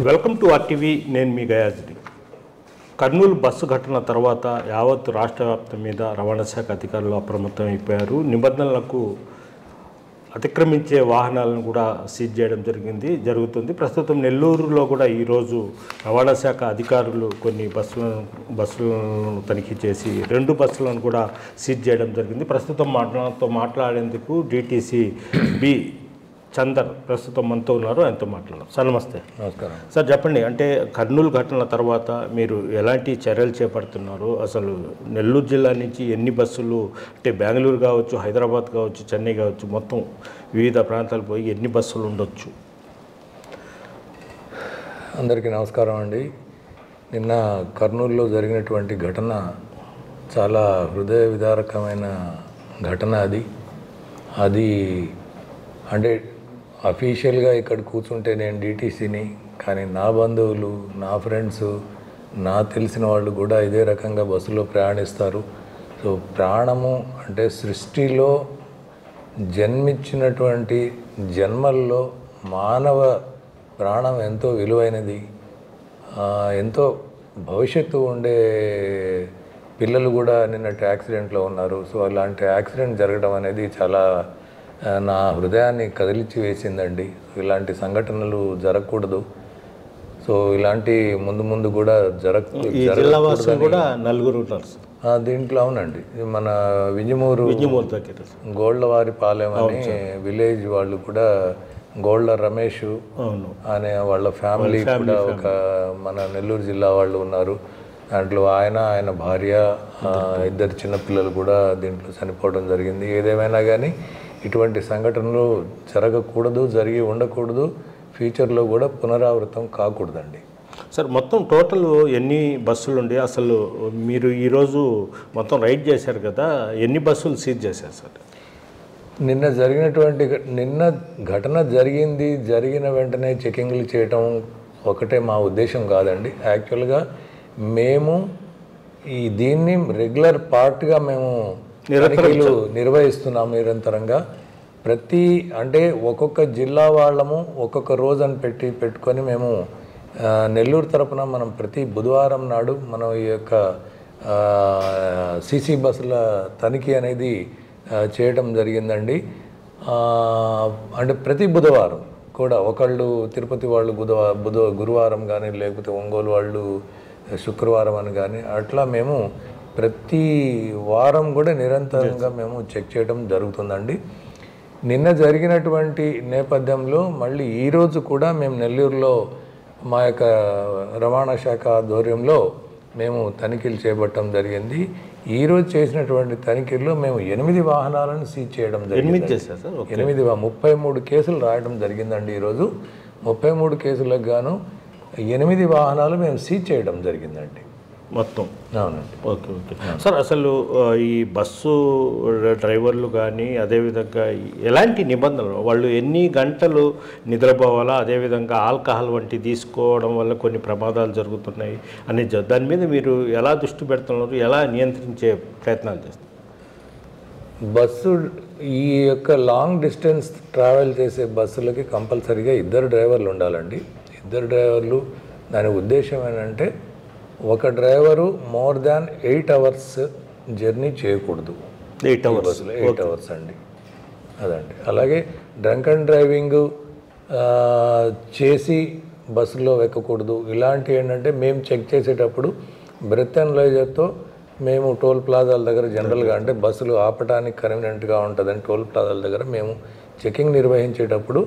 Welcome to RTV. నేను మీ గయాజ్ని. Kurnool bus ఘటన తర్వాత యావత్ రాష్ట్ర వ్యాప్తం మీద రవాణా శాఖ అధికారులు అప్రమత్తం అయిపోయారు. నిబంధనలకు అతిక్రమించే వాహనాలను కూడా సీజ్ చేయడం జరుగుతుంది. ప్రస్తుతం నెల్లూరులో కూడా ఈరోజు రవాణా శాఖ అధికారులు కొన్ని బస్సులను తనిఖీ చేసి 2 బస్సులను కూడా సీజ్ చేయడం జరిగింది. ప్రస్తుతం మాట్లాడేందుకు డిటిసి బి చందర్ ప్రస్తుతం మనతో ఉన్నారు. ఆయనతో మాట్లాడదాం. సార్ నమస్తే. నమస్కారం సార్, చెప్పండి, అంటే కర్నూలు ఘటన తర్వాత మీరు ఎలాంటి చర్యలు చేపడుతున్నారు? అసలు నెల్లూరు జిల్లా నుంచి ఎన్ని బస్సులు, అంటే బెంగళూరు కావచ్చు, హైదరాబాద్ కావచ్చు, చెన్నై కావచ్చు, మొత్తం వివిధ ప్రాంతాలు పోయి ఎన్ని బస్సులు ఉండొచ్చు? అందరికీ నమస్కారం అండి. నిన్న కర్నూలులో జరిగినటువంటి ఘటన చాలా హృదయ విదారకమైన ఘటన. అది అంటే అఫీషియల్గా ఇక్కడ కూర్చుంటే నేను డీటీసీని, కానీ నా బంధువులు, నా ఫ్రెండ్స్, నా తెలిసిన వాళ్ళు కూడా ఇదే రకంగా బస్సులో ప్రయాణిస్తారు. సో ప్రాణము అంటే సృష్టిలో జన్మించినటువంటి జన్మల్లో మానవ ప్రాణం ఎంతో విలువైనది. ఎంతో భవిష్యత్తు ఉండే పిల్లలు కూడా నిన్నటి యాక్సిడెంట్లో ఉన్నారు. సో అలాంటి యాక్సిడెంట్ జరగడం అనేది చాలా నా హృదయాన్ని కదిలించి వేసిందండి. ఇలాంటి సంఘటనలు జరగకూడదు. సో ఇలాంటి ముందు కూడా కూడా నలుగురు దీంట్లో అవునండి. మన వింజమూరు గోళ్లవారిపాలెం అనే విలేజ్ వాళ్ళు కూడా, గోళ్ల రమేష్ అనే వాళ్ళ ఫ్యామిలీ కూడా ఒక మన నెల్లూరు జిల్లా వాళ్ళు ఉన్నారు. దాంట్లో ఆయన భార్య, 2 చిన్నపిల్లలు కూడా దీంట్లో చనిపోవడం జరిగింది. ఏదేమైనా కానీ ఇటువంటి సంఘటనలు జరగకూడదు, జరిగి ఉండకూడదు, ఫ్యూచర్లో కూడా పునరావృతం కాకూడదండి. సార్, మొత్తం టోటల్ ఎన్ని బస్సులు ఉండి, అసలు మీరు ఈరోజు మొత్తం రైడ్ చేశారు కదా, ఎన్ని బస్సులు సీజ్ చేశారు సార్? నిన్న ఘటన జరిగిన వెంటనే చెకింగ్లు చేయటం ఒకటే మా ఉద్దేశం కాదండి. యాక్చువల్గా మేము దీన్ని రెగ్యులర్ పార్ట్గా మేము నిర్వహిస్తున్నాము నిరంతరంగా. అంటే ఒక్కొక్క జిల్లా వాళ్ళము ఒక్కొక్క రోజు అని పెట్టుకొని మేము నెల్లూరు తరపున మనం ప్రతి బుధవారం నాడు మనం ఈ యొక్క సీసీ బస్సుల తనిఖీ అనేది చేయడం జరిగిందండి. అంటే ప్రతి బుధవారం కూడా ఒకళ్ళు తిరుపతి వాళ్ళు గురువారం కానీ, లేకపోతే ఒంగోలు వాళ్ళు శుక్రవారం అని కానీ, అట్లా మేము ప్రతి వారం కూడా నిరంతరంగా మేము చెక్ చేయడం జరుగుతుందండి. నిన్న జరిగినటువంటి నేపథ్యంలో మళ్ళీ ఈరోజు కూడా మేము నెల్లూరులో మా యొక్క రవాణా శాఖ ఆధ్వర్యంలో మేము తనిఖీలు చేపట్టడం జరిగింది. ఈరోజు చేసినటువంటి తనిఖీల్లో మేము 8 వాహనాలను సీజ్ చేయడం జరిగింది. 33 కేసులు రాయడం జరిగిందండి. ఈరోజు 33 కేసులకు గాను 8 వాహనాలు మేము సీజ్ చేయడం జరిగిందండి మొత్తం. అవునండి. ఓకే. సార్, అసలు ఈ బస్సు డ్రైవర్లు కానీ, అదేవిధంగా ఎలాంటి నిబంధనలు, వాళ్ళు ఎన్ని గంటలు నిద్రపోవాలా, అదేవిధంగా ఆల్కహాల్ వంటి తీసుకోవడం వల్ల కొన్ని ప్రమాదాలు జరుగుతున్నాయి అనే దాని మీద మీరు ఎలా దృష్టి పెడుతున్నారు, ఎలా నియంత్రించే ప్రయత్నాలు చేస్తారు? బస్సు ఈ యొక్క లాంగ్ డిస్టెన్స్ ట్రావెల్ చేసే బస్సులకి కంపల్సరీగా 2 డ్రైవర్లు ఉండాలండి. 2 డ్రైవర్లు, దాని ఉద్దేశం ఏంటంటే ఒక driver more than 8 hours journey చేయకూడదు. 8 అవర్స్ అండి. అదండి. అలాగే డ్రంక్ అండ్ డ్రైవింగ్ చేసి బస్సులో ఎక్కకూడదు. ఇలాంటివి ఏంటంటే మేము చెక్ చేసేటప్పుడు బ్రెత్ అనలైజర్తో మేము టోల్ ప్లాజాల దగ్గర జనరల్గా, అంటే బస్సులు ఆపడానికి కన్వీనియంట్గా ఉంటుందని టోల్ ప్లాజాల దగ్గర మేము చెకింగ్ నిర్వహించేటప్పుడు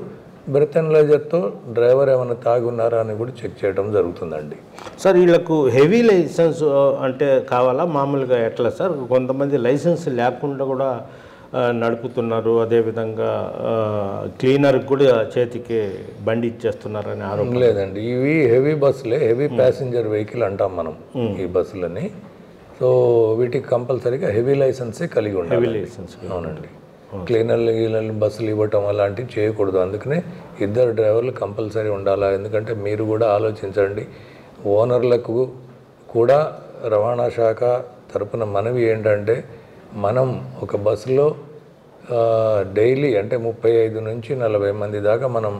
బ్రెత్ అనలైజర్తో డ్రైవర్ ఏమైనా తాగి ఉన్నారా అని కూడా చెక్ చేయడం జరుగుతుందండి. సార్, వీళ్ళకు హెవీ లైసెన్స్ అంటే కావాలా, మామూలుగా ఎట్లా సార్? కొంతమంది లైసెన్స్ లేకుండా కూడా నడుపుతున్నారు. అదేవిధంగా క్లీనర్కి కూడా చేతికి బండి ఇచ్చేస్తున్నారని ఆరోపణ. లేదండి, ఇవి హెవీ బస్సులే, హెవీ ప్యాసింజర్ వెహికల్ అంటాం మనం ఈ బస్సులని. సో వీటికి కంపల్సరీగా హెవీ లైసెన్సే కలిగి ఉండాలి. Heavy licence. అవునండి. క్లీనర్లు బస్సులు ఇవ్వటం అలాంటివి చేయకూడదు. అందుకనే 2 డ్రైవర్లు కంపల్సరీ ఉండాలా. ఎందుకంటే మీరు కూడా ఆలోచించండి, ఓనర్లకు కూడా రవాణా శాఖ తరపున మనవి ఏంటంటే, మనం ఒక బస్సులో డైలీ అంటే 35 నుంచి 40 మంది దాకా మనం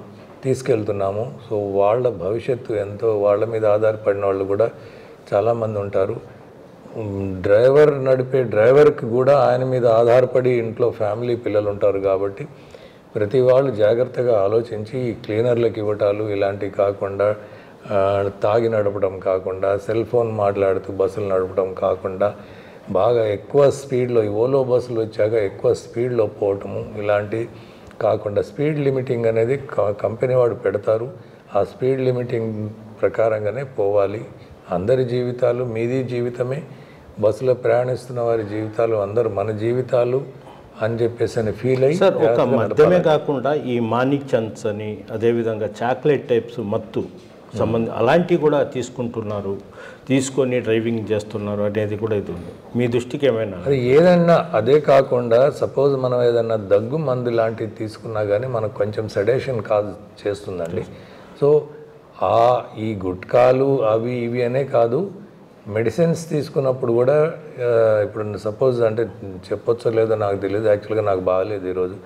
తీసుకెళ్తున్నాము. సో వాళ్ళ భవిష్యత్తు ఎంతో, వాళ్ళ మీద ఆధారపడిన వాళ్ళు కూడా చాలామంది ఉంటారు. డ్రైవర్ నడిపే డ్రైవర్కి కూడా ఆయన మీద ఆధారపడి ఇంట్లో ఫ్యామిలీ పిల్లలు ఉంటారు. కాబట్టి ప్రతి వాళ్ళు జాగ్రత్తగా ఆలోచించి ఈ క్లీనర్లకు ఇవ్వటాలు ఇలాంటివి కాకుండా, తాగి నడపడం కాకుండా, సెల్ ఫోన్ మాట్లాడుతూ బస్సులు నడపడం కాకుండా, బాగా ఎక్కువ స్పీడ్లో ఈ ఓలో బస్సులు వచ్చాక ఎక్కువ స్పీడ్లో పోవటము ఇలాంటి కాకుండా, స్పీడ్ లిమిటింగ్ అనేది కంపెనీ వాడు పెడతారు. ఆ స్పీడ్ లిమిటింగ్ ప్రకారంగానే పోవాలి. అందరి జీవితాలు మీది జీవితమే, బస్సులో ప్రయాణిస్తున్న వారి జీవితాలు అందరూ మన జీవితాలు అని చెప్పేసి ఫీల్ అయ్యి. సార్, ఒక మద్యమే కాకుండా ఈ మానిక్ చంద్స్ అని, అదేవిధంగా చాక్లెట్ టైప్స్ మత్తు అలాంటివి కూడా తీసుకుంటున్నారు, తీసుకొని డ్రైవింగ్ చేస్తున్నారు అనేది కూడా ఇది ఉంది. మీ దృష్టికి ఏమైనా? అది ఏదన్నా అదే కాకుండా, సపోజ్ మనం ఏదన్నా దగ్గు మందు లాంటివి తీసుకున్నా కానీ మనకు కొంచెం సెడేషన్ కాజ్ చేస్తుందండి. సో ఈ గుట్కాలు అవి ఇవి అనే కాదు, మెడిసిన్స్ తీసుకున్నప్పుడు కూడా ఇప్పుడు సపోజ్ అంటే చెప్పొచ్చో లేదో నాకు తెలియదు, యాక్చువల్గా నాకు బాగాలేదు ఈరోజు.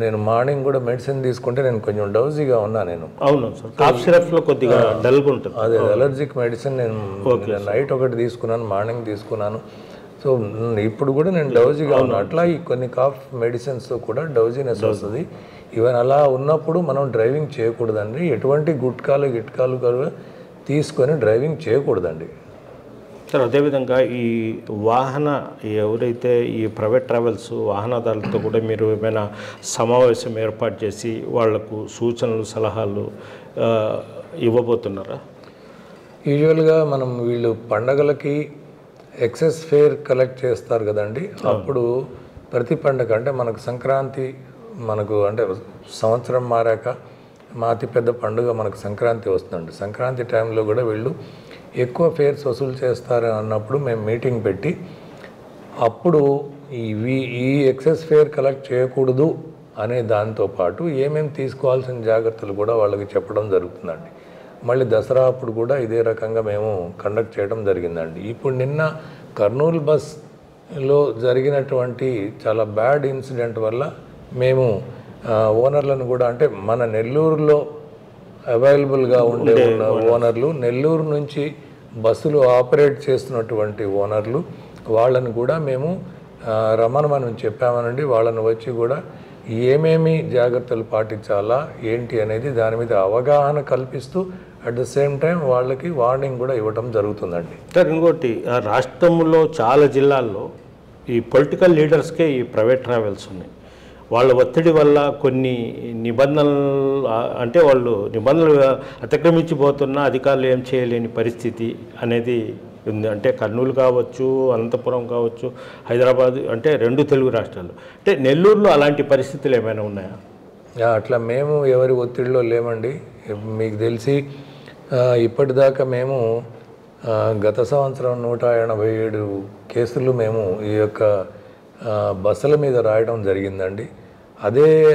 నేను మార్నింగ్ కూడా మెడిసిన్ తీసుకుంటే నేను కొంచెం డౌజీగా ఉన్నా. నేను అవును సార్, కాఫ్ సిరప్లో కొద్దిగా డల్గా ఉంటుంది. అదే అలర్జిక్ మెడిసిన్ నేను నైట్ ఒకటి తీసుకున్నాను, మార్నింగ్ తీసుకున్నాను. సో ఇప్పుడు కూడా నేను డౌజీగా ఉన్నా. అట్లా ఈ కొన్ని కాఫ్ మెడిసిన్స్తో కూడా డౌజీనెస్ వస్తుంది. ఈవెన్ అలా ఉన్నప్పుడు మనం డ్రైవింగ్ చేయకూడదండి. ఎటువంటి గిట్కాలు కూడా తీసుకొని డ్రైవింగ్ చేయకూడదండి. సార్, అదేవిధంగా ఈ ఎవరైతే ఈ ప్రైవేట్ ట్రావెల్స్ వాహనదారులతో కూడా మీరు ఏమైనా సమావేశం ఏర్పాటు చేసి వాళ్లకు సూచనలు సలహాలు ఇవ్వబోతున్నారా? యూజువల్గా మనం వీళ్ళు పండగలకి ఎక్సెస్ ఫేర్ కలెక్ట్ చేస్తారు కదండి. అప్పుడు ప్రతి పండగ అంటే మనకు సంక్రాంతి, మనకు అంటే సంవత్సరం మారాక మా అతిపెద్ద పండుగ మనకు సంక్రాంతి వస్తుందండి. సంక్రాంతి టైంలో కూడా వీళ్ళు ఎక్కువ ఫేర్స్ వసూలు చేస్తారు అన్నప్పుడు మేము మీటింగ్ పెట్టి, అప్పుడు ఈ ఎక్సెస్ ఫేర్ కలెక్ట్ చేయకూడదు అనే దాంతోపాటు ఏమేమి తీసుకోవాల్సిన జాగ్రత్తలు కూడా వాళ్ళకి చెప్పడం జరుగుతుందండి. మళ్ళీ దసరా అప్పుడు కూడా ఇదే రకంగా మేము కండక్ట్ చేయడం జరిగిందండి. ఇప్పుడు నిన్న కర్నూలు బస్లో జరిగినటువంటి చాలా బ్యాడ్ ఇన్సిడెంట్ వల్ల మేము ఓనర్లను కూడా, అంటే మన నెల్లూరులో అవైలబుల్గా ఉండే ఓనర్లు, నెల్లూరు నుంచి బస్సులు ఆపరేట్ చేస్తున్నటువంటి ఓనర్లు, వాళ్ళని కూడా మేము రమ్మని చెప్పామనండి. వాళ్ళని వచ్చి కూడా ఏమేమి జాగ్రత్తలు పాటించాలా ఏంటి అనేది దాని మీద అవగాహన కల్పిస్తూ అట్ ద సేమ్ టైం వాళ్ళకి వార్నింగ్ కూడా ఇవ్వటం జరుగుతుందండి. సార్, ఇంకోటి, రాష్ట్రంలో చాలా జిల్లాల్లో ఈ పొలిటికల్ లీడర్స్కే ఈ ప్రైవేట్ ట్రావెల్స్ ఉన్నాయి. వాళ్ళ ఒత్తిడి వల్ల కొన్ని నిబంధనలు, అంటే వాళ్ళు నిబంధనలు అతిక్రమించిపోతున్న అధికారులు ఏం చేయలేని పరిస్థితి అనేది ఉంది. అంటే కర్నూలు కావచ్చు, అనంతపురం కావచ్చు, హైదరాబాద్, అంటే 2 తెలుగు రాష్ట్రాలు. అంటే నెల్లూరులో అలాంటి పరిస్థితులు ఏమైనా ఉన్నాయా? అట్లా మేము ఎవరి ఒత్తిడిలో లేమండి. మీకు తెలిసి ఇప్పటిదాకా మేము గత సంవత్సరం 187 కేసులు మేము ఈ యొక్క బస్సుల మీద రాయడం జరిగిందండి.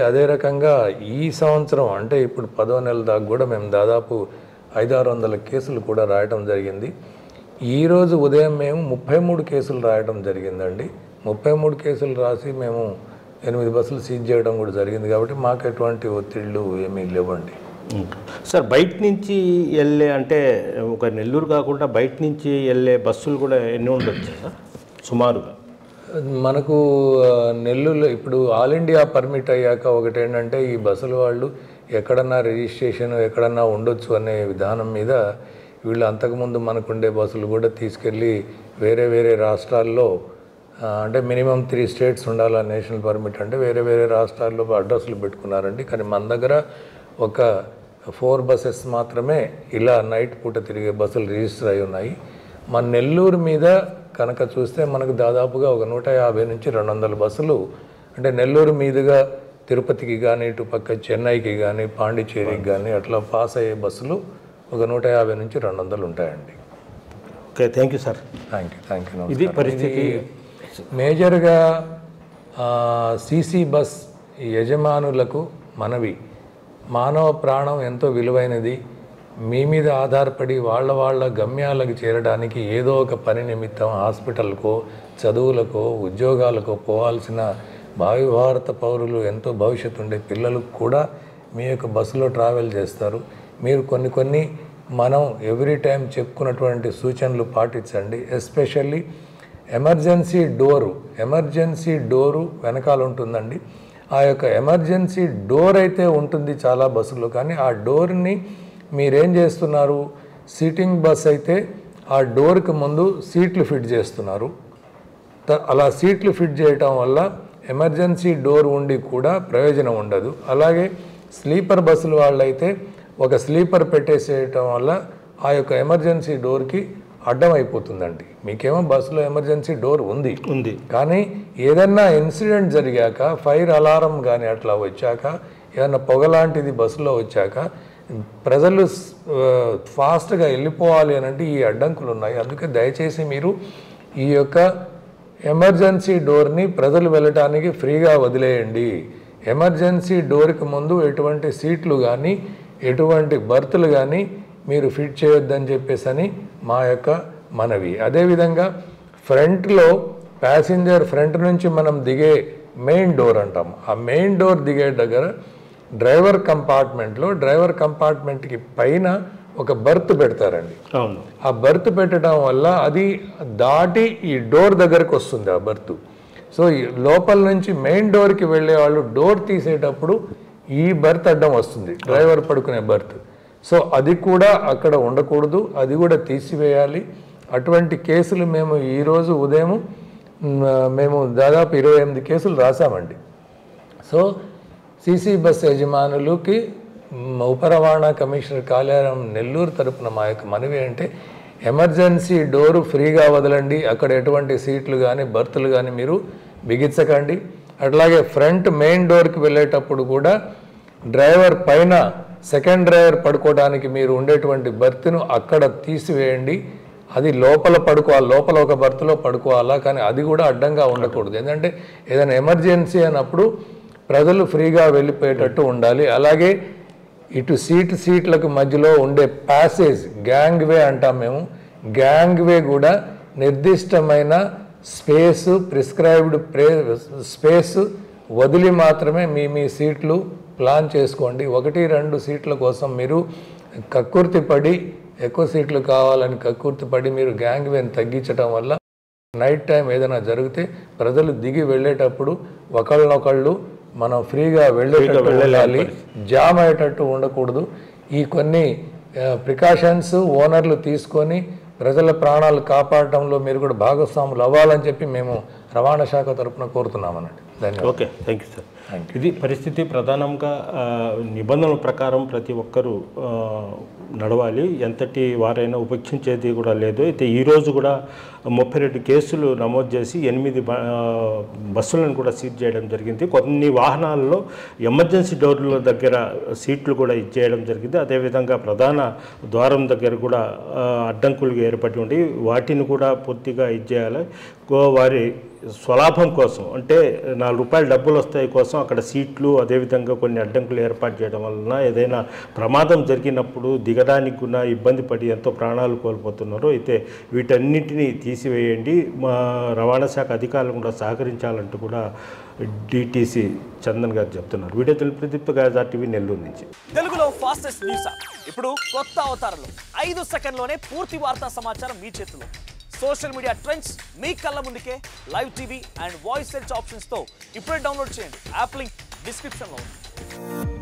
అదే రకంగా ఈ సంవత్సరం అంటే ఇప్పుడు 10వ నెల దాకా కూడా మేము దాదాపు 500-600 కేసులు కూడా రాయడం జరిగింది. ఈరోజు ఉదయం మేము 33 కేసులు రాయడం జరిగిందండి. 33 కేసులు రాసి మేము 8 బస్సులు సీజ్ చేయడం కూడా జరిగింది. కాబట్టి మాకు ఎటువంటి ఒత్తిళ్ళు ఏమీ లేవండి. సార్, బయట నుంచి వెళ్ళే, అంటే ఒక నెల్లూరు కాకుండా బయట నుంచి వెళ్ళే బస్సులు కూడా ఎన్ని ఉండొచ్చు సార్ సుమారుగా? మనకు నెల్లూరులో ఇప్పుడు ఆల్ ఇండియా పర్మిట్ అయ్యాక ఒకటి ఏంటంటే, ఈ బస్సుల వాళ్ళు ఎక్కడన్నా రిజిస్ట్రేషన్ ఎక్కడన్నా ఉండొచ్చు అనే విధానం మీద వీళ్ళు అంతకుముందు మనకుండే బస్సులు కూడా తీసుకెళ్ళి వేరే రాష్ట్రాల్లో, అంటే మినిమం 3 స్టేట్స్ ఉండాలి నేషనల్ పర్మిట్, అంటే వేరే రాష్ట్రాల్లో అడ్రస్లు పెట్టుకున్నారండి. కానీ మన దగ్గర ఒక 4 బస్సెస్ మాత్రమే ఇలా నైట్ పూట తిరిగే బస్సులు రిజిస్టర్ అయి ఉన్నాయి. మన నెల్లూరు మీద కనుక చూస్తే మనకు దాదాపుగా ఒక 150 నుంచి 200 బస్సులు, అంటే నెల్లూరు మీదుగా తిరుపతికి కానీ, ఇటు పక్క చెన్నైకి కానీ, పాండిచ్చేరికి కానీ అట్లా పాస్ అయ్యే బస్సులు ఒక 150 నుంచి 200 ఉంటాయండి. Okay, thank you sir. Thank you. ఇది పరిస్థితి. మేజర్గా సీసీ బస్ యజమానులకు మనవి, మానవ ప్రాణం ఎంతో విలువైనది. మీ మీద ఆధారపడి వాళ్ళ గమ్యాలకు చేరడానికి ఏదో ఒక పని నిమిత్తం హాస్పిటల్కో, చదువులకో, ఉద్యోగాలకో పోవాల్సిన భావి భారత పౌరులు ఎంతో భవిష్యత్తు ఉండే పిల్లలు కూడా మీ యొక్క బస్సులో ట్రావెల్ చేస్తారు. మీరు కొన్ని మనం ఎవ్రీ టైం చెప్పుకున్నటువంటి సూచనలు పాటించండి. ఎస్పెషల్లీ ఎమర్జెన్సీ డోరు వెనకాల ఉంటుందండి. ఆ యొక్క ఎమర్జెన్సీ డోర్ అయితే ఉంటుంది చాలా బస్సుల్లో, కానీ ఆ డోర్ని మీరేం చేస్తున్నారు, సీటింగ్ బస్ అయితే ఆ డోర్కి ముందు సీట్లు ఫిట్ చేస్తున్నారు. అలా సీట్లు ఫిట్ చేయటం వల్ల ఎమర్జెన్సీ డోర్ ఉండి కూడా ప్రయోజనం ఉండదు. అలాగే స్లీపర్ బస్సులు వాళ్ళైతే ఒక స్లీపర్ పెట్టేసేయటం వల్ల ఆ యొక్క ఎమర్జెన్సీ డోర్కి అడ్డం అయిపోతుందండి. మీకేమో బస్సులో ఎమర్జెన్సీ డోర్ ఉంది, కానీ ఏదన్నా ఇన్సిడెంట్ జరిగాక, ఫైర్ అలారం కానీ అట్లా వచ్చాక, ఏదన్నా పొగ లాంటిది బస్సులో వచ్చాక ప్రజలు ఫాస్ట్గా వెళ్ళిపోవాలి అని అంటే ఈ అడ్డంకులు ఉన్నాయి. అందుకే దయచేసి మీరు ఈ యొక్క ఎమర్జెన్సీ డోర్ని ప్రజలు వెళ్ళటానికి ఫ్రీగా వదిలేయండి. ఎమర్జెన్సీ డోర్కి ముందు ఎటువంటి సీట్లు కానీ ఎటువంటి బర్తులు కానీ మీరు ఫిట్ చేయొద్దని చెప్పేసి మా యొక్క మనవి. అదేవిధంగా ఫ్రంట్లో ప్యాసింజర్ ఫ్రంట్ నుంచి మనం దిగే మెయిన్ డోర్ అంటాం. ఆ మెయిన్ డోర్ దిగే దగ్గర డ్రైవర్ కంపార్ట్మెంట్కి పైన ఒక బర్త్ పెడతారండి. ఆ బర్త్ పెట్టడం వల్ల అది దాటి ఈ డోర్ దగ్గరకు వస్తుంది ఆ బర్త్. సో లోపల నుంచి మెయిన్ డోర్కి వెళ్ళే వాళ్ళు డోర్ తీసేటప్పుడు ఈ బర్త్ అడ్డం వస్తుంది, డ్రైవర్ పడుకునే బర్త్. సో అది కూడా అక్కడ ఉండకూడదు, అది కూడా తీసివేయాలి. అటువంటి కేసులు మేము ఈరోజు ఉదయం దాదాపు 28 కేసులు రాసామండి. సో సీసీ బస్ యజమానులకి ఉప రవాణా కమిషనర్ కార్యాలయం నెల్లూరు తరపున మా యొక్క మనవి అంటే ఎమర్జెన్సీ డోరు ఫ్రీగా వదలండి. అక్కడ ఎటువంటి సీట్లు కానీ బర్తులు కానీ మీరు బిగించకండి. అట్లాగే ఫ్రంట్ మెయిన్ డోర్కి వెళ్ళేటప్పుడు కూడా డ్రైవర్ పైన సెకండ్ డ్రైవర్ పడుకోవడానికి మీరు ఉండేటువంటి బర్త్ను అక్కడ తీసివేయండి. అది లోపల ఒక బర్త్లో పడుకోవాలా, కానీ అది కూడా అడ్డంగా ఉండకూడదు. ఎందుకంటే ఏదైనా ఎమర్జెన్సీ అన్నప్పుడు ప్రజలు ఫ్రీగా వెళ్ళిపోయేటట్టు ఉండాలి. అలాగే ఇటు సీట్లకు మధ్యలో ఉండే ప్యాసేజ్, గ్యాంగ్ వే అంటాం మేము, గ్యాంగ్ వే కూడా నిర్దిష్టమైన ప్రిస్క్రైబ్డ్ స్పేస్ వదిలి మాత్రమే మీ సీట్లు ప్లాన్ చేసుకోండి. 1-2 సీట్ల కోసం మీరు కక్కుర్తిపడి ఎక్కువ సీట్లు కావాలని కక్కుర్తిపడి మీరు గ్యాంగ్ వేని తగ్గించడం వల్ల నైట్ టైం ఏదైనా జరిగితే ప్రజలు దిగి వెళ్ళేటప్పుడు ఒకళ్ళనొకళ్ళు మనం ఫ్రీగా వెళ్ళేటట్టు వెళ్ళాలి, జామ్ అయ్యేటట్టు ఉండకూడదు. ఈ కొన్ని ప్రికాషన్స్ ఓనర్లు తీసుకొని ప్రజల ప్రాణాలు కాపాడటంలో మీరు కూడా భాగస్వాములు అవ్వాలని చెప్పి మేము రవాణా శాఖ తరఫున కోరుతున్నామనండి. ధన్యవాదాలు. Okay, thank you sir. ఇది పరిస్థితి. ప్రధానంగా నిబంధనల ప్రకారం ప్రతి ఒక్కరూ నడవాలి, ఎంతటి వారైనా ఉపేక్షించేది కూడా లేదు. అయితే ఈరోజు కూడా 32 కేసులు నమోదు చేసి 8 బస్సులను కూడా సీజ్ చేయడం జరిగింది. కొన్ని వాహనాల్లో ఎమర్జెన్సీ డోర్ల దగ్గర సీట్లు కూడా ఇచ్చేయడం జరిగింది. అదేవిధంగా ప్రధాన ద్వారం దగ్గర కూడా అడ్డంకులు ఏర్పడి ఉండి వాటిని కూడా పూర్తిగా ఇచ్చేయాలి. వారి స్వలాభం కోసం, అంటే ₹4 డబ్బులు వస్తాయి కోసం అక్కడ సీట్లు అదేవిధంగా కొన్ని అడ్డంకులు ఏర్పాటు చేయడం వలన ఏదైనా ప్రమాదం జరిగినప్పుడు దిగడానికి కూడా ఇబ్బంది పడి ఎంతో ప్రాణాలు కోల్పోతున్నారు. అయితే వీటన్నిటినీ తీసివేయండి, మా రవాణా శాఖ అధికారులు కూడా సహకరించాలంటూ కూడా డిటిసి చందన్ గారు చెప్తున్నారు. Video Pradeep Gaza TV Nellore నుంచి. తెలుగులో ఫాస్టెస్ట్ న్యూస్ ఇప్పుడు కొత్త అవతారంలో 5 సెకండ్లోనే పూర్తి వార్తా సమాచారం మీ చేతిలో. సోషల్ మీడియా ట్రెండ్స్ మీ కళ్ళ ముందుకే live TV and voice search options తో ఇప్పుడే డౌన్లోడ్ చేయండి. యాప్ లింక్ డిస్క్రిప్షన్ లో ఉంది.